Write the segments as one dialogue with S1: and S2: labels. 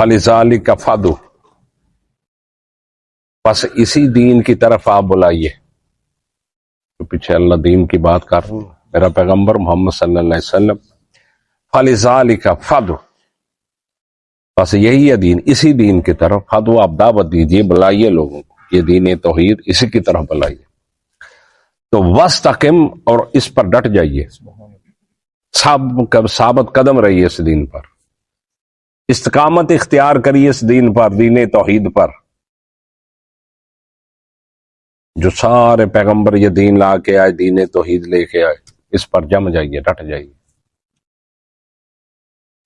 S1: فَلِذَلِكَ فَادْعُ، پس اسی دین کی طرف آپ بلائیے. تو پیچھے اللہ دین کی بات کر رہا ہوں، میرا پیغمبر محمد صلی اللہ علیہ وسلم. فَلِذَلِكَ فَادْعُ، بس یہی ہے دین، اسی دین کی طرف. فَادْعُ، آپ دعوت دیجیے، بلائیے لوگوں کو، یہ دین توحید، اسی کی طرف بلائیے. تو وَاسْتَقِمْ، اور اس پر ڈٹ جائیے، ثابت قدم رہیے اس دین پر، استقامت اختیار کریے اس دین پر، دین توحید پر. جو سارے پیغمبر یہ دین لا کے آئے، دین توحید لے کے آئے، اس پر جم جائیے، ڈٹ جائیے.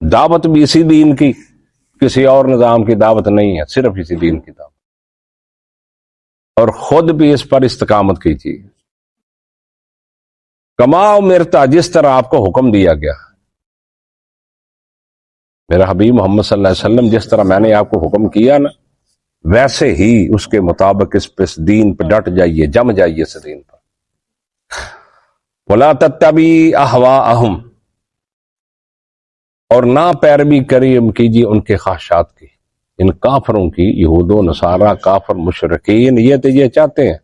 S1: دعوت بھی اسی دین کی، کسی اور نظام کی دعوت نہیں ہے، صرف اسی دین کی دعوت. اور خود بھی اس پر استقامت کیجیے. کما امرتا، جس طرح آپ کو حکم دیا گیا. میرا حبیب محمد صلی اللہ علیہ وسلم جس طرح میں نے آپ کو حکم کیا نا، ویسے ہی اس کے مطابق اس پہ دین پہ ڈٹ جائیے، جم جائیے اس دین پر. وَلَا تَتَّبِعْ أَهْوَاءَهُمْ، اور نہ پیروی کیجیے ان کے خواہشات کی، ان کافروں کی. یہود و نصارہ، کافر مشرکین، یہ چاہتے ہیں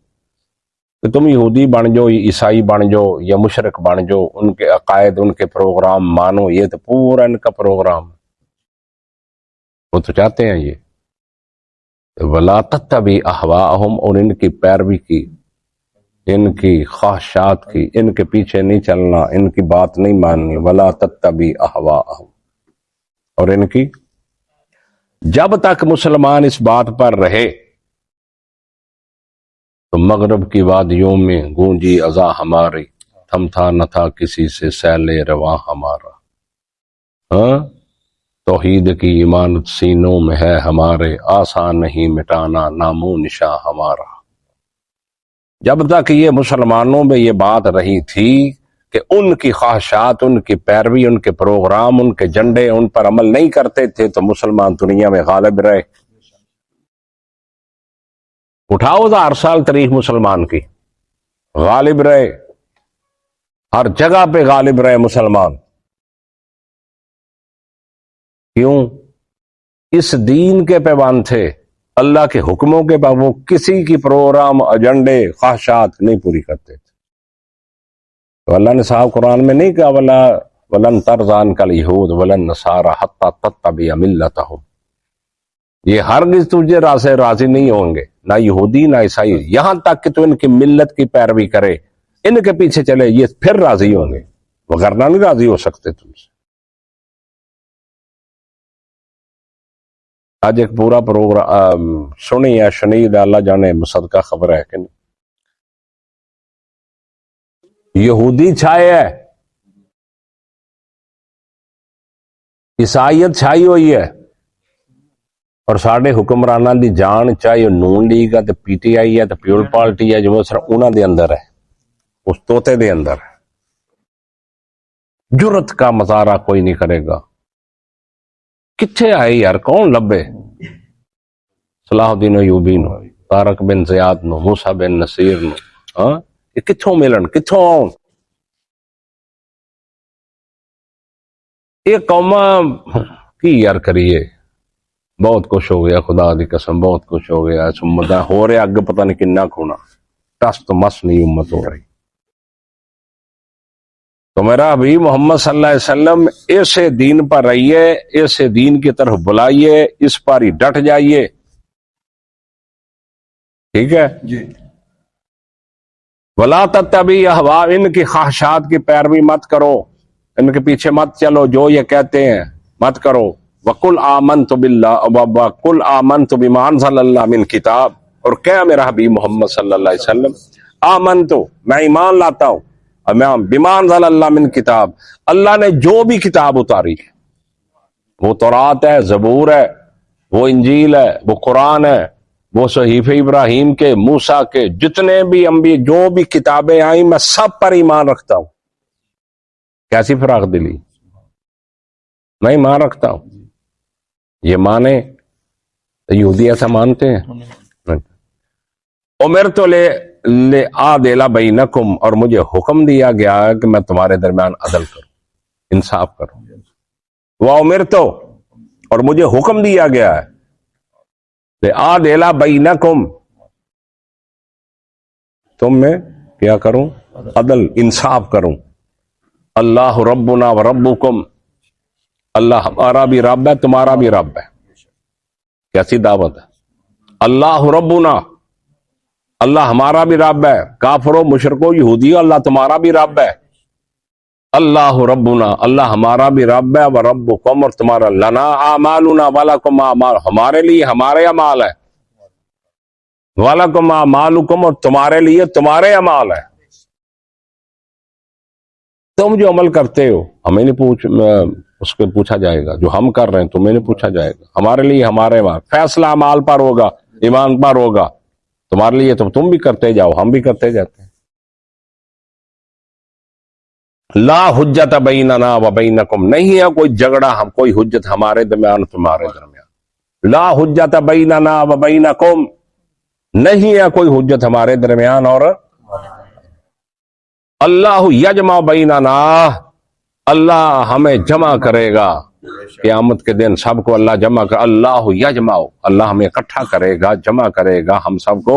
S1: کہ تم یہودی بن جاؤ، عیسائی بن جاؤ، یا مشرک بن جاؤ، ان کے عقائد، ان کے پروگرام مانو. یہ تو پورا ان کا پروگرام، وہ تو چاہتے ہیں یہ. وَلَا تَتَّبِعْ أَهْوَاءَهُمْ، اور ان کی پیروی کی، ان کی خواہشات کی، ان کے پیچھے نہیں چلنا، ان کی بات نہیں ماننی. وَلَا تَتَّبِعْ أَهْوَاءَهُمْ، اور ان کی. جب تک مسلمان اس بات پر رہے تو مغرب کی وادیوں میں گونجی اذاں ہماری، تھمتا نہ تھا کسی سے سیل رواں ہمارا. ہاں، توحید کی ایمانت سینوں میں ہے ہمارے، آسان نہیں مٹانا نام و نشاں ہمارا. جب تک یہ مسلمانوں میں یہ بات رہی تھی کہ ان کی خواہشات، ان کی پیروی، ان کے پروگرام، ان کے جھنڈے، ان پر عمل نہیں کرتے تھے، تو مسلمان دنیا میں غالب رہے. اٹھاؤ 1000 سال تاریخ مسلمان کی، غالب رہے، ہر جگہ پہ غالب رہے مسلمان. کیوں؟ اس دین کے پیوان تھے، اللہ کے حکموں کے بعد. وہ کسی کی پروگرام، ایجنڈے، خواہشات نہیں پوری کرتے تھے. تو اللہ نے صاحب قرآن میں نہیں کہا وَلَن تَرْضَىٰ عَنْكَ الْيَهُودُ وَلَا النَّصَارَىٰ حَتَّىٰ تَتَّبِعَ مِلَّتَهُمْ، یہ ہرگز تجھے راضی نہیں ہوں گے، نہ یہودی نہ عیسائی، یہاں تک کہ تو ان کی ملت کی پیروی کرے، ان کے پیچھے چلے، یہ پھر راضی ہوں گے، وگرنہ نہیں راضی ہو سکتے تم سے. آج ایک پورا پروگرام سنی ہے، شنید ہے، اللہ جانے مصدقہ خبر ہے کہ نہیں. یہودی چھائے ہے، عیسائیت چھائی ہوئی ہے، اور ساڈے حکمرانہ دی جان، چاہے نون لیگ ہے، تو پی ٹی آئی ہے، تو پیپل پارٹی ہے، جو صرف انہاں دے اندر ہے، اس طوطے دے اندر ہے. جرت کا مظاہرہ کوئی نہیں کرے گا. کتھے آئے یار، کون لبے؟ صلاح الدین ایوبی نو، طارق بن زیاد نو، موسیٰ بن نصیر نو. ہاں، یہ کتھوں ملن، کتھوں آؤں؟ یہ قوماں کی یار کریے. بہت کچھ ہو گیا، خدا دی قسم بہت کچھ ہو گیا. امت ہو رہے اگ پتہ نہیں کنا کھونا، ٹس تو مس نہیں امت ہو رہی. تو میرا حبیب محمد صلی اللہ علیہ وسلم ایسے دین پر رہیے، ایسے دین کی طرف بلائیے، اس پر ہی ڈٹ جائیے. ٹھیک ہے جی. وَلَا تَتَّبِعْ أَهْوَاءَ، ان کی خواہشات کی پیروی مت کرو، ان کے پیچھے مت چلو، جو یہ کہتے ہیں مت کرو. وَقُلْ آمَنْتُ بِاللَّهِ وَقُلْ آمَنْتُ بِمَا أَنزَلَ اللَّهُ مِنْ کتاب، اور کیا میرا حبیب محمد صلی اللہ علیہ وسلم، آمنتو، میں ایمان لاتا ہوں، میں بِمَا أَنزَلَ اللَّهُ مِنْ کتاب، اللہ نے جو بھی کتاب اتاری ہے، وہ تورات ہے، زبور ہے، وہ انجیل ہے، وہ قرآن ہے، وہ صحیفہ ابراہیم کے، موسیٰ کے، جتنے بھی انبیاء، جو بھی کتابیں آئیں، میں سب پر ایمان رکھتا ہوں. کیسی فراخ دلی، میں ایمان رکھتا ہوں. یہ مانے یہودی ایسا مانتے ہیں. امرت لأعدل بینکم، اور مجھے حکم دیا گیا کہ میں تمہارے درمیان عدل کروں، انصاف کروں. وامرت، اور مجھے حکم دیا گیا ہے کہ عادل بینکم، تم میں کیا کروں؟ عدل، انصاف کروں. اللہ ربنا و ربکم، اللہ ہمارا بھی رب ہے تمہارا بھی رب ہے. کیسی دعوت ہے؟ اللہ ربنا، اللہ ہمارا بھی رب ہے. کافروں مشرکوں یہودیوں، اللہ تمہارا بھی رب ہے. اللہ ربنا، اللہ ہمارا بھی رب ہے، وربکم، اور تمہارا. لنا اعمالنا ولکم اعمال، ہمارے لیے ہمارے اعمال ہے. ولکم اعمالکم، اور تمہارے لیے تمہارے اعمال ہے. تم جو عمل کرتے ہو ہمیں نہیں اس کو پوچھا جائے گا. جو ہم کر رہے ہیں تمہیں نہیں پوچھا جائے گا. ہمارے لیے ہمارے اعمال، فیصلہ اعمال پر ہوگا، ایمان پر ہوگا. تمہارے لیے تو تم بھی کرتے جاؤ، ہم بھی کرتے جاتے ہیں. لا حجت بیننا و بینکم، نہیں ہے کوئی جھگڑا، ہم کوئی حجت ہمارے درمیان تمہارے درمیان. لا حجت بیننا و بینکم، نہیں ہے کوئی حجت ہمارے درمیان اور. اللہ یجمع بیننا، اللہ ہمیں جمع کرے گا قیامت کے دن. سب کو اللہ جمع کر. اللہ یجمع، اللہ ہمیں اکٹھا کرے گا، جمع کرے گا ہم سب کو.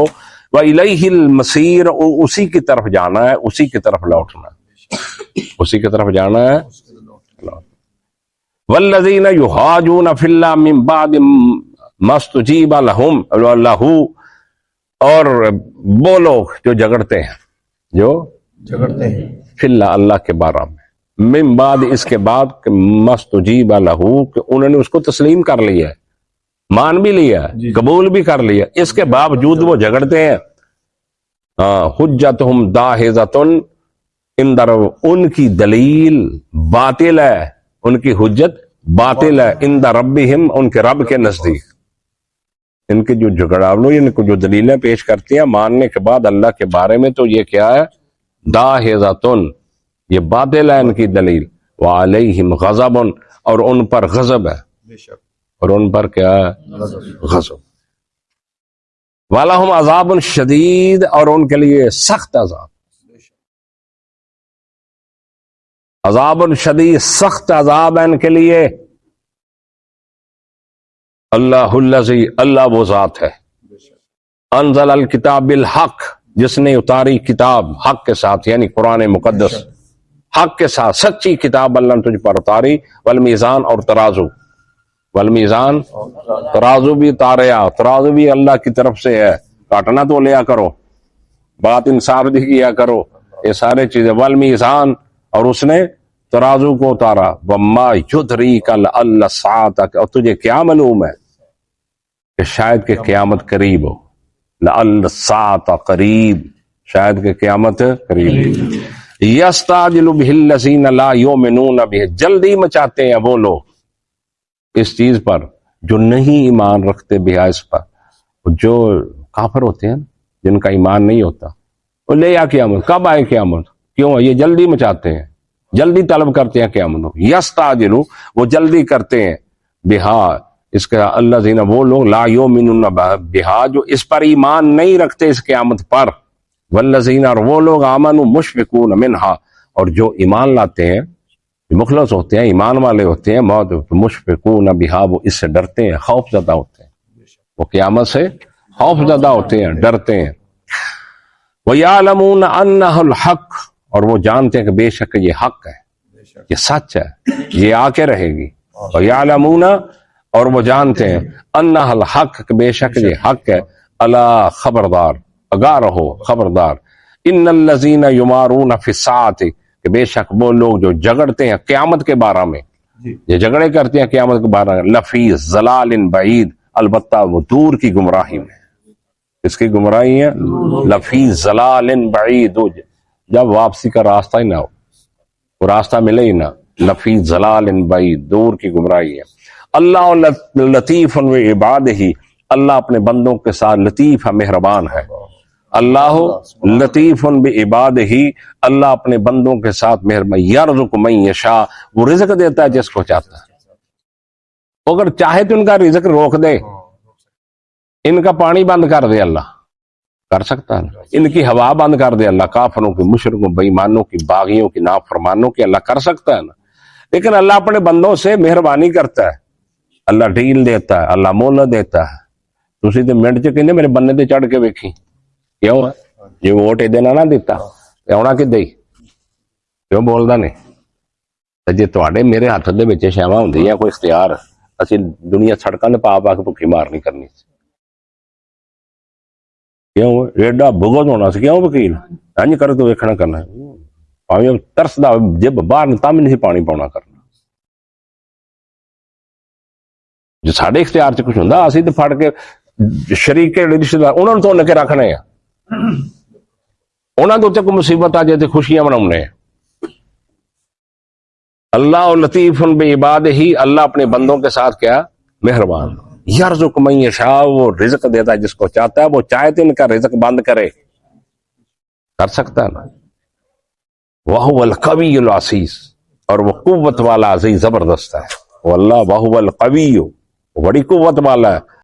S1: وَإِلَيْهِ الْمَصِيرُ، اسی کی طرف جانا ہے، اسی کی طرف لوٹنا ہے، اسی کی طرف جانا ہے. وَالَّذِينَ يُحَاجُّونَ فِي اللَّهِ مِن بَعْدِ مَا اسْتُجِيبَ لَهُمْ لَهُ، اور وہ لوگ جو جھگڑتے ہیں، جو جھگڑتے ہیں فی اللہ، اللہ کے بارے میں. من بعد، اس کے بعد کہ مستجیب لہ، کہ انہوں نے اس کو تسلیم کر لیا ہے، مان بھی لیا ہے، قبول بھی کر لیا، اس کے باوجود وہ جھگڑتے ہیں. حجتہم داحضۃ، ان کی دلیل باطل ہے، ان کی حجت باطل ہے. عند ربہم، ان کے رب کے نزدیک. ان کے جو جھگڑالو، ان کو جو دلیلیں پیش کرتے ہیں ماننے کے بعد اللہ کے بارے میں، تو یہ کیا ہے؟ داحضۃ، یہ باطل ہے ان کی دلیل. وعلیہم غضب، اور ان پر غضب ہے، اور ان پر کیا ہے؟ غضب. وَلَهُمْ عذاب شدید، اور ان کے لیے سخت عذاب. عذاب شدید، سخت عذاب ہے ان کے لیے. اللہ الذی، اللہ وہ ذات ہے، انزل الکتاب بالحق، جس نے اتاری کتاب حق کے ساتھ، یعنی قرآن مقدس حق کے ساتھ، سچی کتاب اللہ نے تجھ پر اتاری. والمیزان، اور ترازو. والمیزان، ترازو بھی اتاریا، ترازو بھی اللہ کی طرف سے ہے، کاٹنا تو لیا کرو، بات انصاف دی کیا کرو، یہ سارے چیزیں. والمیزان، اور اس نے ترازو کو اتارا. وما یدریک لعل الساعۃ، اور تجھے کیا معلوم ہے کہ شاید کہ قیامت قریب ہو. لعل الساعۃ قریب، شاید کہ قیامت قریب. یستعجل بہ الذین لا یؤمنون بہ، جلدی مچاتے ہیں وہ لوگ اس چیز پر جو نہیں ایمان رکھتے بہا، اس پر. جو کافر ہوتے ہیں، جن کا ایمان نہیں ہوتا، وہ لے آ قیامت، کب آئے قیامت، کیوں؟ یہ جلدی مچاتے ہیں، جلدی طلب کرتے ہیں قیامت. یستعجل، وہ جلدی کرتے ہیں، بہا، اس کا. الذین، وہ لوگ، لا یؤمنون بہا، جو اس پر ایمان نہیں رکھتے اس قیامت پر. والذین، اور وہ لوگ، آمنوا مشفقون منہا، اور جو ایمان لاتے ہیں، مخلص ہوتے ہیں، ایمان والے ہوتے ہیں، مشفقون بہا، وہ اس سے ڈرتے ہیں، خوف زدہ ہوتے ہیں، وہ قیامت سے خوف زدہ ہوتے ہیں، ڈرتے ہیں. وَيَعْلَمُونَ أَنَّهُ الْحَقُّ، اور وہ جانتے ہیں کہ بے شک یہ حق ہے، یہ سچ ہے، یہ آ کے رہے گی. وَيَعْلَمُونَ، اور وہ جانتے ہیں، أَنَّهُ الْحَقُّ، کہ بے شک یہ حق ہے. الا، خبردار، آگاہ رہو، خبردار. ان الذین یمارون فی الساعۃ، کہ بے شک وہ لوگ جو جھگڑتے ہیں قیامت کے بارے میں، یہ جھگڑے کرتے ہیں قیامت کے بارے میں. لفی ضلال بعید، البتہ وہ دور کی گمراہی میں. اس کی گمراہی ہے لفی ضلال بعید، جب واپسی کا راستہ ہی نہ ہو، وہ راستہ ملے ہی نہ. لفی ضلال بعید، دور کی گمراہی ہے. اللہ لطیف بعبادہ، اللہ اپنے بندوں کے ساتھ لطیف ہے، مہربان ہے. اللہ لطیف بعبادہ، اللہ اپنے بندوں کے ساتھ مہربان. یرزق من یشاء، وہ رزق دیتا ہے جس کو چاہتا ہے. اگر چاہے تو ان کا رزق روک دے، ان کا پانی بند کر دے، اللہ کر سکتا ہے. ان کی ہوا بند کر دے اللہ، کافروں کی، مشرکوں، بے ایمانوں کی، باغیوں کی، نافرمانوں کی، اللہ کر سکتا ہے نا. لیکن اللہ اپنے بندوں سے مہربانی کرتا ہے. اللہ ڈھیل دیتا ہے, اللہ مہلت دیتا ہے. تسی تے منٹ چ کہندے میرے بننے تے چڑھ کے ویکھی کیوں ہے جی ووٹ ایدے نہ دیتا آنا کدے ہی کیوں بولدا نہیں. جی تواڈے میرے ہاتھ دے وچ شیواں ہوندیاں کوئی اختیار اسی دنیا سڑکاں تے پا پا کے بھکھی مارنی کرنی سی کیوں ایڈا بغض ہونا سی کیوں وکیل انج کر تو ویکھنا کرنا پاویں ترسدا جب باہر تم نہیں پانی پاؤنا کرنا. جو سارے اختیار چ کچھ ہوندا اسی تے پھڑ کے شریک رشتے دار انہاں نوں تو کے رکھنے ہیں انہاں دے تے کوئی مصیبت آ جائے تے خوشیاں مناونے ہیں. اللہ لطیف بعباد ہی اللہ اپنے بندوں کے ساتھ کیا مہربان. یرزق من یشاء وہ رزق دیتا ہے جس کو چاہتا ہے. وہ چاہے تو ان کا رزق بند کرے کر سکتا ہے نا. وہو القوی العزیز اور وہ قوت والا عزیز زبردست ہے. وہ اللہ وہو القوی بڑی قوت والا ہے.